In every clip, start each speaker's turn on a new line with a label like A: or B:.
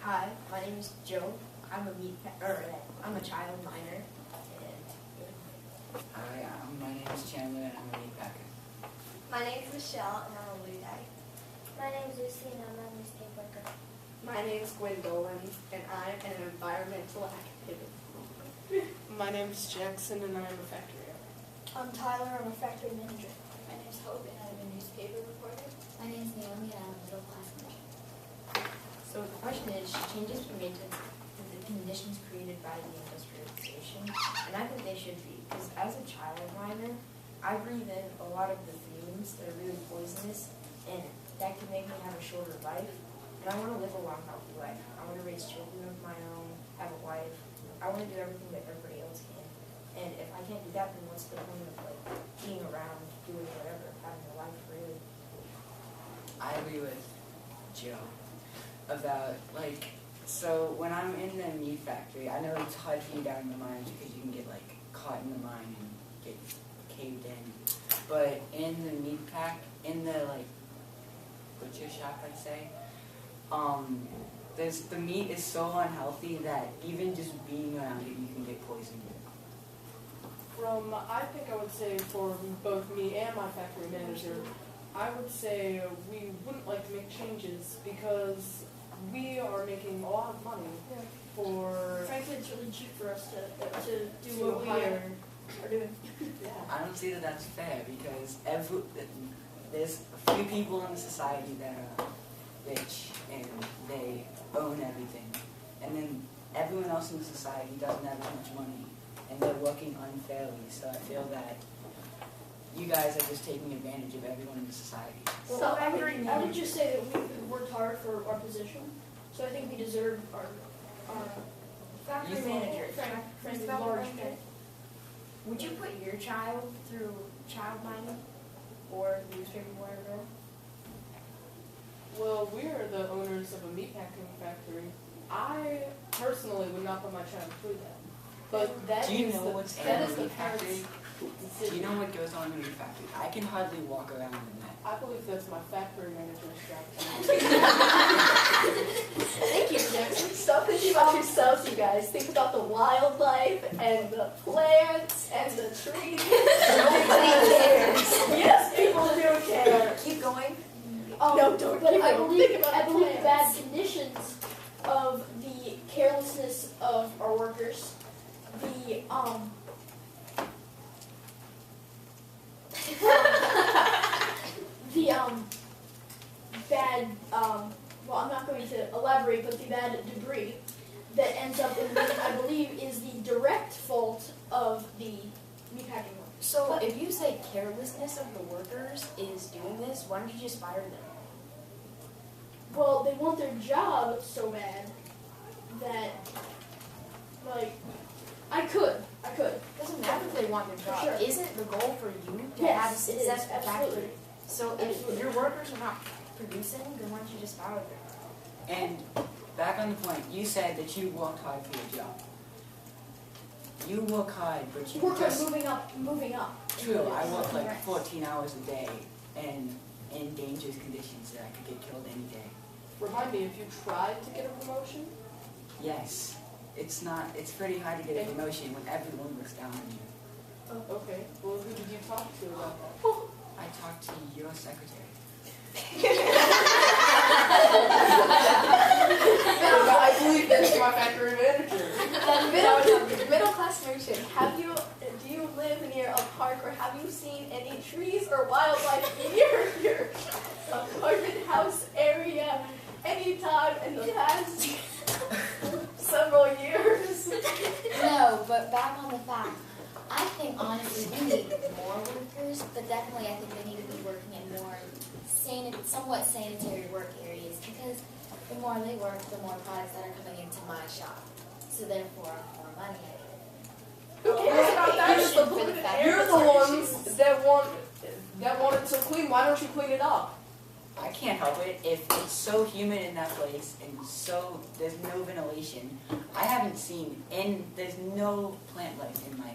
A: Hi, my name is Joe. I'm a child minor.
B: Hi, my name is Chandler and I'm a meat packer.
C: My name is Michelle and I'm a Luddite.
D: My name is Lucy and I'm a newspaper worker.
E: My name is Gwendolyn and I'm an environmental activist.
F: My name is Jackson and I'm a factory owner.
G: I'm Tyler, I'm a factory manager.
C: My name is Hope and I'm a newspaper reporter.
D: My name is Naomi and I'm a middle class merchant.
A: So the question is, should changes be made to the conditions created by the industrialization? And I think they should be, because as a child minor, I breathe in a lot of the fumes that are really poisonous, and that can make me have a shorter life. And I want to live a long, healthy life. I want to raise children of my own, have a wife. I want to do everything that everybody else can. And if I can't do that, then what's the point of being around, doing whatever, having a life really?
B: I agree with Joe about, so when I'm in the meat factory, I know it's hard for you down in the mines because you can get, caught in the mine and get caved in. But in the meat pack, in the, butcher shop, I'd say, the meat is so unhealthy that even just being around it, you can get poisoned.
F: I think I would say for both me and my factory manager, I would say we wouldn't like to make changes because we are making a lot of money for...
G: Frankly, it's really cheap for us to do what we are doing.
B: I don't see that that's fair because there's a few people in the society that are rich and they own everything, and then everyone else in the society doesn't have as much money and they're working unfairly. So I feel that you guys are just taking advantage of everyone in the society.
G: Well, so I would just say that we've worked hard for our position, so I think we deserve our
A: Factory manager.
G: frankly large pay.
A: Would you put your child through child mining or newspaper whatever?
F: Well, we are the owners of a meatpacking factory. I personally would not put my child through that. But that
B: Do you
F: is
B: know
F: the,
B: what's in
F: that
B: a
F: is the
B: meat factory?
F: parents'
B: Do you
F: decision.
B: know what goes on in a meat factory? I can hardly walk around in that.
F: I believe that's my factory manager's job.
G: Thank you, Jackson. Stop thinking about yourselves, you guys. Think about the wildlife and the plants and the trees. Nobody cares. Yes, people do care.
A: Keep going.
G: No, don't let it
D: I
G: go.
D: believe
G: Think about
D: the
G: plants.
D: bad conditions of the carelessness of our workers, the bad well, I'm not going to elaborate, but the bad debris that ends up in the meat, I believe, is the direct fault of the meatpacking workers.
A: So if you say carelessness of the workers is doing this, why don't you just fire them?
G: Well, they want their job so bad that, I could.
A: It doesn't matter if they want their job.
G: Sure.
A: Isn't the goal for you to
G: Yes,
A: have a
G: it is,
A: successful
G: absolutely.
A: factory? So if
G: Absolutely.
A: your workers are not producing, then why don't you just fire them?
B: And back on the point, you said that you worked hard for your job. You work hard, but you
G: Work on
B: just...
G: moving up.
B: True, I work
G: Right.
B: 14 hours a day and in dangerous conditions that I could get killed any day.
F: Remind me, if you tried to get a promotion,
B: Yes, it's pretty hard to get a promotion when everyone looks down on you.
F: okay, well, who did you talk to about that?
B: I talked to your secretary.
F: I believe that's my factory manager.
C: Middle class merchant, do you live near a park or have you seen any trees or wildlife in your apartment house area anytime in the past several years?
D: No, but back on the fact, I think honestly we need more workers, but definitely I think they need to be working in more somewhat sanitary work areas because the more they work, the more products that are coming into my shop. So therefore, more money.
C: Who cares about that?
F: You're the ones that want it so clean. Why don't you clean it up?
B: I can't help it. If it's so humid in that place and so there's no ventilation, I haven't seen, and there's no plant life in my,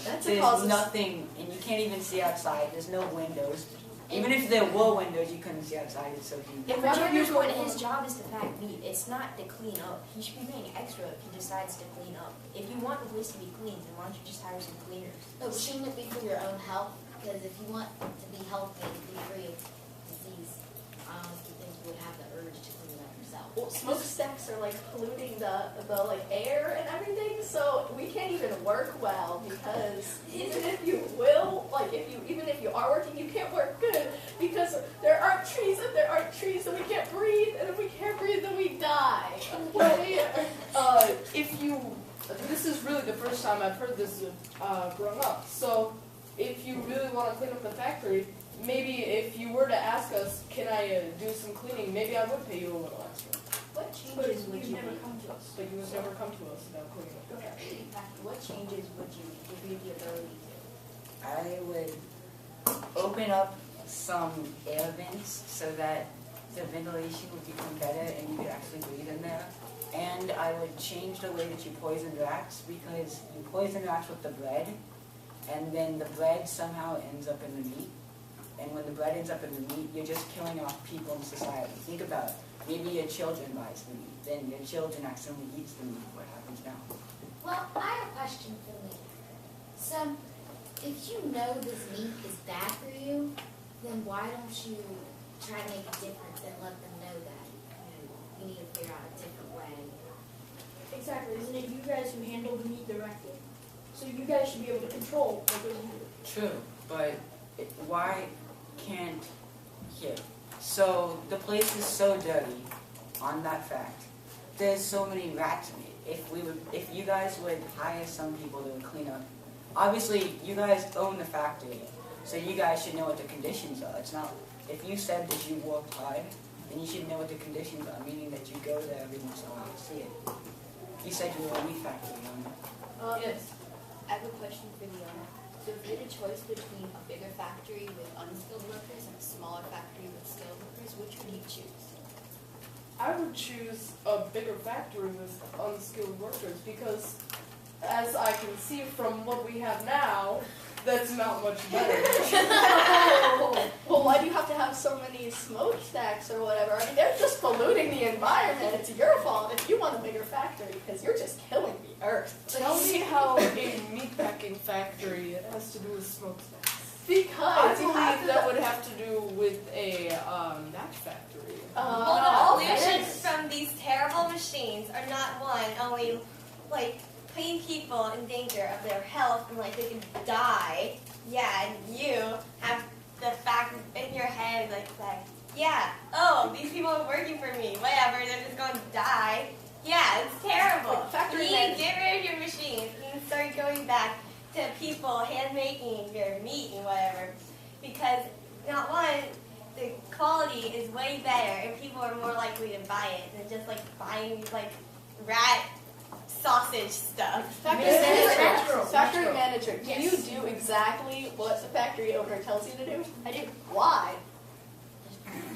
C: That's a
B: there's
C: cause of-
B: nothing, and you can't even see outside. There's no windows. Even if there were windows, you couldn't see outside. It's so huge.
A: If a janitor's going, his job is to pack meat. It's not to clean up. He should be paying extra if he decides to clean up. If you want the place to be clean, then why don't you just hire some cleaners?
D: No, but shouldn't it be for your own health? Because if you want to be healthy and be free of disease, I honestly think you would have the urge to clean it up yourself.
C: Well, smokestacks are like polluting the like air and everything, so we can't even work well because even if you will, like even if you are working, you can't work good because there aren't trees. If there aren't trees, then we can't breathe, and if we can't breathe, then we die.
F: This is really the first time I've heard this brought up. So, if you really want to clean up the factory, maybe if you were to ask us, can I do some cleaning, maybe I would pay you a little extra.
A: What changes would you
F: never
A: make?
F: come to us. But you would never come to us about cleaning up the factory.
A: What changes would you make if you had the ability to?
B: I would open up some air vents so that the ventilation would become better and you could actually breathe in there. And I would change the way that you poison rats because you poison rats with the bread, and then the bread somehow ends up in the meat. And when the bread ends up in the meat, you're just killing off people in society. Think about it. Maybe your children buys the meat, then your children accidentally eats the meat. What happens now?
D: Well, I have a question for me. So, if you know this meat is bad for you, then why don't you try to make a difference and let them know that you need to figure out a different way?
G: Exactly. Isn't it you guys who handle the meat directly? So you guys should be able to control what goes into it.
B: True, but why can't here? So the place is so dirty. On that fact, there's so many rats in it. If you guys would hire some people to clean up, obviously you guys own the factory, so you guys should know what the conditions are. It's not if you said that you worked hard, then you should know what the conditions are, meaning that you go there every once in a while to see it. You said you were a meat factory owner.
F: Yes.
H: I have a question for the owner. So if you had a choice between a bigger factory with unskilled workers and a smaller factory with skilled workers, which would you choose?
F: I would choose a bigger factory with unskilled workers because, as I can see from what we have now, that's not much better.
C: Well, why do you have to have so many smokestacks or whatever? I mean, they're just polluting the environment. It's your fault if you want a bigger factory because you're just killing the earth.
F: Tell me how a meatpacking factory has to do with smokestacks. I
C: Because you have
F: believe
C: to.
F: that would have to do with a match factory.
I: Well, the pollution
C: yes.
I: from these terrible machines are not only like putting people in danger of their health and like they can die. Yeah, and you have the fact in your head like yeah, oh, these people are working for me. Whatever, they're just going to die. Yeah, it's terrible.
C: Like factory
I: You need to
C: management.
I: get rid of your machines and start going back to people hand making your meat and whatever, because not one, the quality is way better and people are more likely to buy it than just like buying like rat sausage stuff.
C: Factory manager, do you do exactly what the factory owner tells you to do?
A: I do.
C: Why?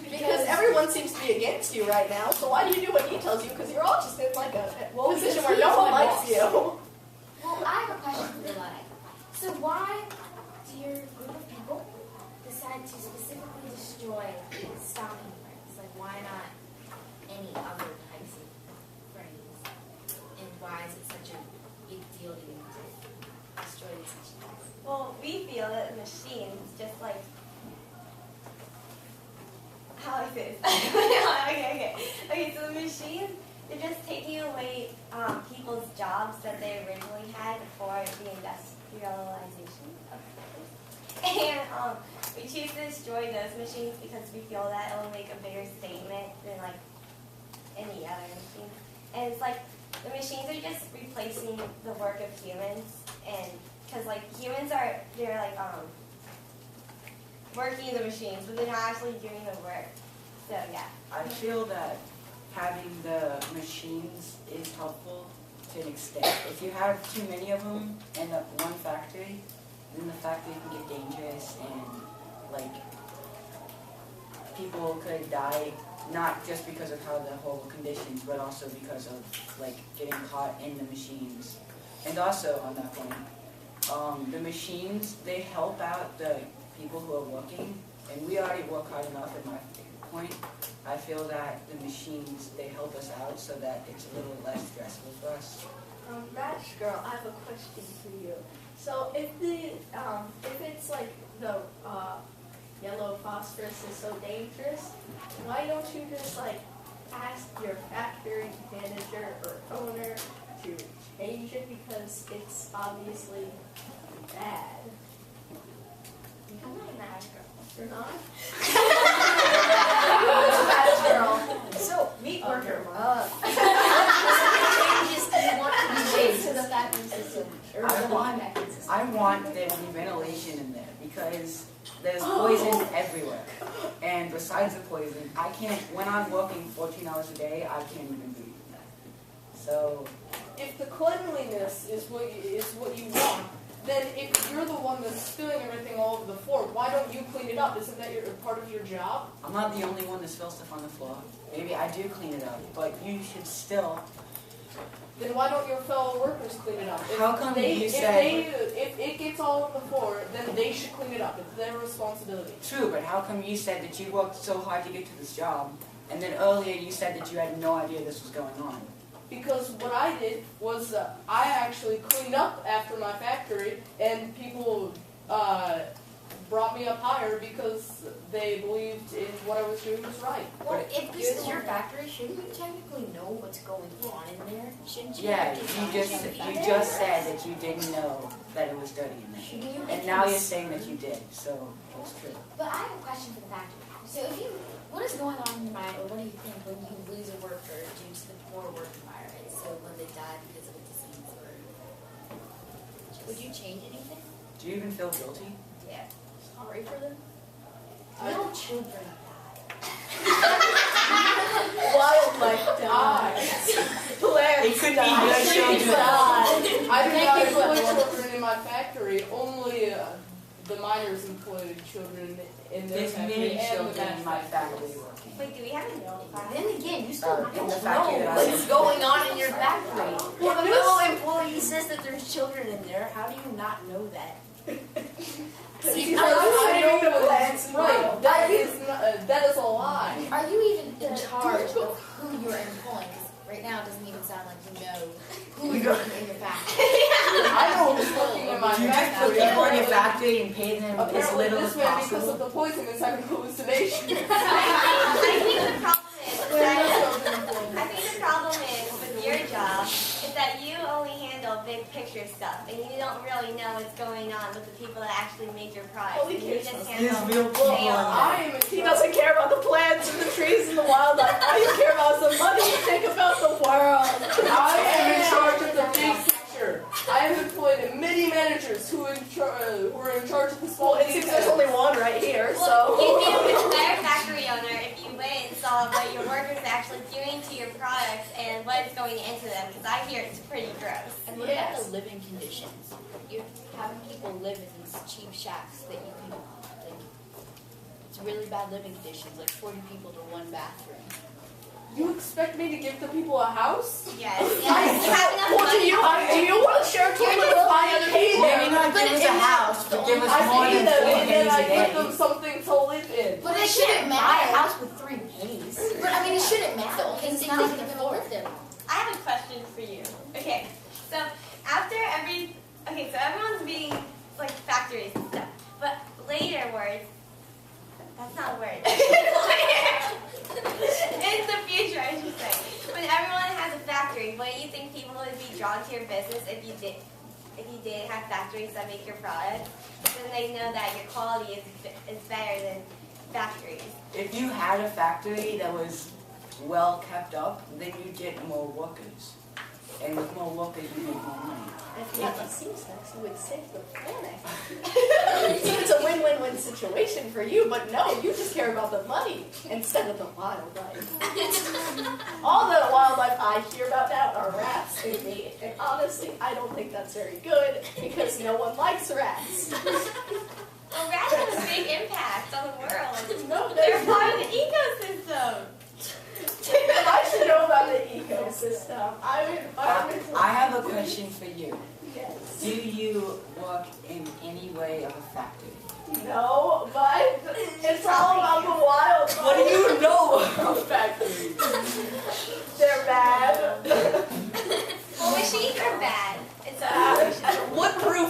C: Because everyone seems to be against you right now, so why do you do what he tells you? Because you're all just in like a position where no one likes you.
D: Well, I have a question for the Lottie. So why do your group of people decide to specifically destroy stocking frames? Like, why not any other types of frames? And why is it such a big deal to you to destroy these machines?
I: Well, we feel that machines just like how is this? Okay, so the machines, they're just taking away people's jobs that they originally had before the industrialization of the place. And we choose to destroy those machines because we feel that it will make a bigger statement than like any other machine. And it's like the machines are just replacing the work of humans, and because like humans they're like working the machines, but they're not actually doing the work. So yeah.
B: I feel that having the machines is helpful to an extent. If you have too many of them in one factory, then the factory can get dangerous and like people could die, not just because of how the whole conditions, but also because of like getting caught in the machines. And also on that point, the machines, they help out the people who are working, And we already work hard enough at my point. I feel that the machines, they help us out so that it's a little less stressful for us.
G: Match Girl, I have a question for you. So if it's like the yellow phosphorus is so dangerous, why don't you just like ask your factory manager or owner to change it because it's obviously bad?
A: I'm not a match girl.
G: You're not?
A: Match girl. So, meat worker. Changes do you want to be made to the factory system? Or
B: I
A: the
B: want-
A: factory system?
B: I want there to be ventilation in there because there's poison everywhere. And besides the poison, I can't, when I'm working 14 hours a day, I can't even breathe in that. So,
F: If the cleanliness is what you want, then if you're the one that's spilling everything all over the floor, why don't you clean it up? Isn't that part of your job?
B: I'm not the only one that spills stuff on the floor. Maybe I do clean it up, but you should still.
F: Then why don't your fellow workers clean it up?
B: How come you say-
F: If it gets all over the floor, then they should clean it up. It's their responsibility.
B: True, but how come you said that you worked so hard to get to this job, and then earlier you said that you had no idea this was going on?
F: Because what I did was I actually cleaned up after my factory, and people brought me up higher because they believed in what I was doing was right.
A: Well, if this is your factory, shouldn't you technically know what's going on in there? Shouldn't you?
B: Yeah,
A: have to
B: you just said that you didn't know that it was dirty in there.
A: Shouldn't you
B: And now you're saying that you did, so it's true.
D: But I have a question for the factory. So what is going on in your mind, or what do you think when you lose a worker due to the poor work environment? So when they die because of a disease or
H: Would you change anything?
B: Do you even feel guilty?
A: Yeah.
G: Sorry for them.
A: Little children
G: Wildlife dies. Plants
B: It could be
G: die.
B: your
G: Trees
B: children.
G: die.
F: I do not employ children in my factory, only the miners employ children in their
B: There's
F: factory
B: many
F: and the
B: children in my
F: manufacturers.
B: factory working.
I: Wait, do we have a notifier?
A: Then again, you still
B: In the
A: don't
B: factory
A: know
B: that I
A: what's
B: am.
A: going on in your factory.
F: Well,
A: If a
F: this-
A: little employee says that there's children in there, how do you not know that?
F: Because
G: I'm
F: I
G: saying
F: know
G: the
F: what's
G: plants
F: right. That is a lie.
D: are you even in charge of who you're employing? 'Cause right now it doesn't even sound like you know who you're working in your factory.
F: I know who's working in my
B: Do you just put
F: factory.
B: people in your factory and pay them as
F: Apparently
B: little
F: this
B: as
F: way, because
B: possible?
F: of the poison, is having hallucinations.
I: I think the problem is
F: There are no
I: that
F: children employed.
I: I think the problem is with your job is that you only handle big picture stuff and you don't really know what's going on with the people that actually make your product.
G: Well, he
I: And you
G: cares
I: just
G: about
B: There's
I: handle
B: real people in
I: sales.
B: there.
F: I am in
G: He
F: charge.
G: doesn't care about the plants and the trees and the wildlife. All you care about is the money. You think about the world.
F: I am in charge of the big picture. I have employed many managers who are in charge of the small
G: Well, it seems there's
F: details.
G: only one right here,
I: Well,
G: so.
I: you'd be a much better factory owner if you went and saw what your workers are actually doing to your products and what's going into them, because I hear it's pretty gross.
H: And what about the living conditions? You're having people live in these cheap shacks that you can, like, it's really bad living conditions, like 40 people to one bathroom.
F: You expect me to give the people a house?
I: Yes. You have enough
G: Well,
I: money.
G: do you want to share a toilet with my other people?
B: Maybe not give us a house, but give us
F: I
B: more
F: pay
B: than
F: them
B: 4
F: and then
B: pennies
F: I
B: a
F: give
B: day.
F: them something to live in.
D: But it shouldn't
A: Buy a
D: matter.
A: house with 3 pennies.
D: But I mean, it shouldn't matter because it's not like they're gonna live there.
I: I have a question for you. Okay, so so everyone's being like factories and stuff, but later words, that's not a word. In the future, I should say, when everyone has a factory, wouldn't you think people would be drawn to your business if you did have factories that make your products? Then they know that your quality is better than factories.
B: If you had a factory that was well kept up, then you'd get more workers. And with more workers, you make more money.
G: If you had the sex, you would save the planet. So it's a win-win-win situation for you, but no, you just care about the money instead of the wildlife. All the wildlife I hear about now are rats and meat, and honestly, I don't think that's very good because no one likes rats.
I: Well, rats have a big impact on the world.
G: No,
I: They're part of the ecosystem.
G: I should know about the ecosystem. I'm environmental.
B: I have a question for you.
G: Yes.
B: Do you work in any way of a factory?
G: No, but it's
I: machines are bad. It's a
J: What proof